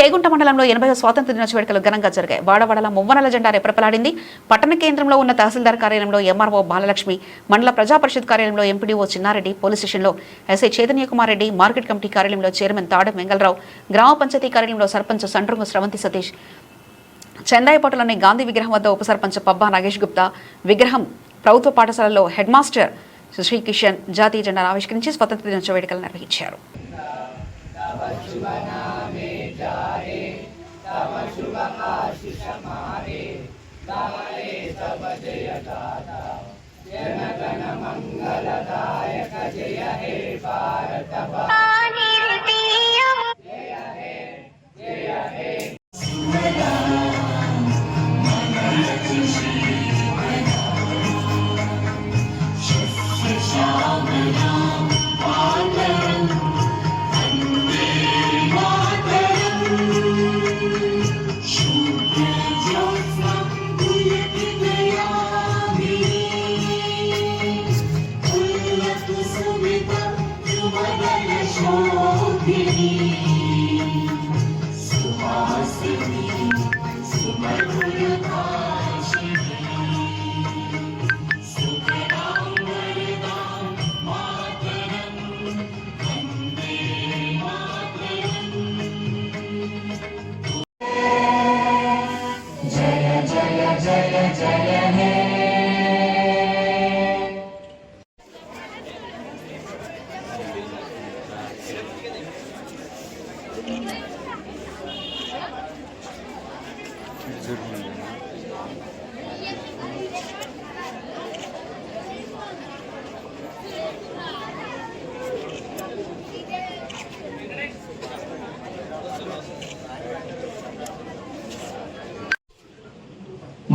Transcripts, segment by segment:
చేగుంట మండలంలో 80వ స్వాతంత్ర దినోత్సవ వేడుకలు ఘనంగా జరిగాయి. వాడవాడల మువ్వనెల జెండా రెపరెపలాడింది. పట్టణ కేంద్రంలో ఉన్న తహసీల్దార్ కార్యాలయంలో ఎంఆర్ఓ బాలలక్ష్మి, మండల ప్రజా పరిషత్ కార్యాలయంలో ఎంపీడీఓ చిన్నారెడ్డి, పోలీస్ స్టేషన్లో SI Chaitanya Kumar Reddy, market committee కార్యాలయంలో చైర్మన్ తాడ వెంగళరావు, గ్రామ పంచాయతీ కార్యాలయంలో సర్పంచ్ సండ్రుంగు స్రవంతి సతీష్, చెందాయిపోటలోని గాంధీ విగ్రహం వద్ద ఉప సర్పంచ్ పబ్బా నాగేష్ గుప్తా విగ్రహం, ప్రభుత్వ పాఠశాలలో హెడ్ మాస్టర్ శ్రీ కిషన్ జాతీయ జెండాను ఆవిష్కరించి స్వాతంత్ర దినోత్సవ వేడుకలు నిర్వహించారు.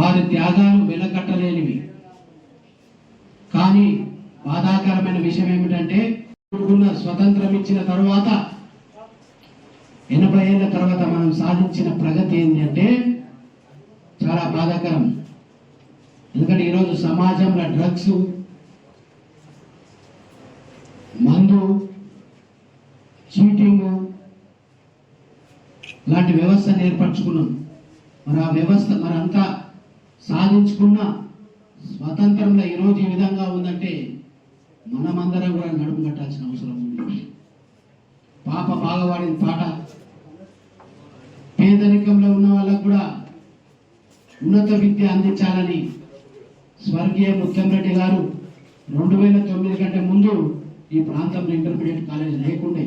వారి త్యాగాలు వెలకట్టలేనివి. కానీ బాధాకరమైన విషయం ఏమిటంటే స్వతంత్రం ఇచ్చిన తర్వాత 80 ఏళ్ల తర్వాత మనం సాధించిన ప్రగతి ఏంటంటే చాలా బాధాకరం. ఎందుకంటే ఈరోజు సమాజంలో డ్రగ్స్, మందు, చీటింగ్ లాంటి వ్యవస్థను ఏర్పరచుకున్నాం. మరి ఆ వ్యవస్థ మరంతా సాధించుకున్న స్వతంత్రంలో ఈరోజు ఈ విధంగా ఉందంటే మనమందరం కూడా నడుము కట్టాల్సిన అవసరం ఉంది. పాప బాగవాడిన పాట. పేదరికంలో ఉన్న వాళ్ళకు కూడా ఉన్నత విద్య అందించాలని స్వర్గీయ ముత్తంరెడ్డి గారు 2009 కంటే ముందు ఈ ప్రాంతంలో ఇంటర్మీడియట్ కాలేజ్ లేకుండే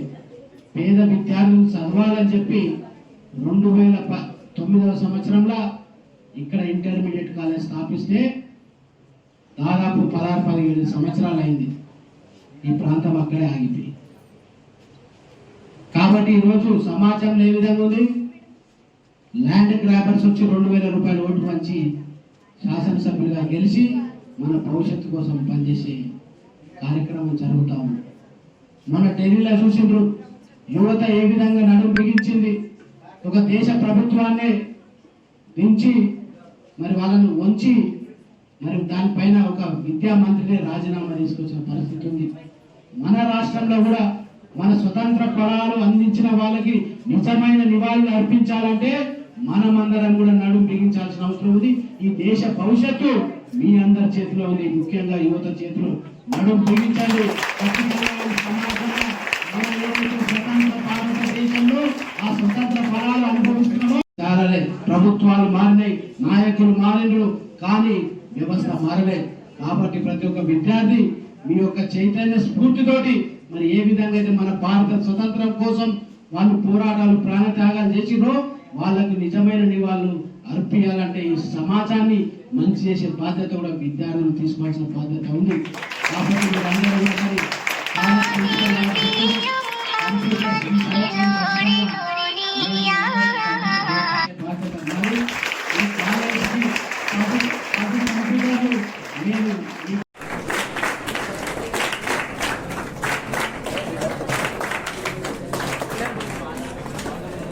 పేద విద్యార్థులు చదవాలని చెప్పి 2009వ సంవత్సరంలో ఇక్కడ ఇంటర్మీడియట్ కాలేజ్ స్థాపిస్తే దాదాపు 16-17 సంవత్సరాలు అయింది. ఈ ప్రాంతం అక్కడే ఆగిపోయి. కాబట్టి ఈరోజు సమాజంలో ఏ విధంగా ఉంది? ల్యాండ్ గ్రాబర్స్ వచ్చి 2000 రూపాయలు ఓటు పంచి శాసనసభ్యులుగా గెలిచి మన భవిష్యత్తు కోసం పనిచేసే కార్యక్రమం జరుగుతూ ఉంది. మన ఢిల్లీలో చూసిండ్రు యువత ఏ విధంగా నడుము బిగించింది. ఒక దేశ ప్రభుత్వాన్ని దించి మరి వాళ్ళను వంచి మరి దానిపైన ఒక విద్యా మంత్రిని రాజీనామా తీసుకొచ్చిన పరిస్థితి ఉంది. మన రాష్ట్రంలో కూడా మన స్వతంత్ర ఫలాలు అందించిన వాళ్ళకి నిజమైన నివాళులు అర్పించాలంటే మనమందరం కూడా నడుము బిగించాల్సిన అవసరం ఉంది. ఈ దేశ భవిష్యత్తు మీ అందరి చేతిలో ఉంది. ముఖ్యంగా యువత చేతిలో నడుము బిగించండి. స్వతంత్ర భారతదేశంలో ఆ స్వతంత్ర ఫలాలు అనుభవిస్తున్నాము. చాలానే ప్రభుత్వాలు మారినాయి, నాయకులు మారినరు, కానీ వ్యవస్థ మారలే. కాబట్టి ప్రతి ఒక్క విద్యార్థి మీ యొక్క చైతన్య స్ఫూర్తితోటి మరి ఏ విధంగా అయితే మన భారత స్వతంత్రం కోసం వాళ్ళు పోరాటాలు ప్రాణత్యాగాలు చేసిరో వాళ్ళకి నిజమైన నివాళులు అర్పించాలంటే ఈ సమాజాన్ని మంచి చేసే బాధ్యత కూడా విద్యార్థులు తీసుకోవాల్సిన బాధ్యత ఉంది. కాబట్టి మీరందరూ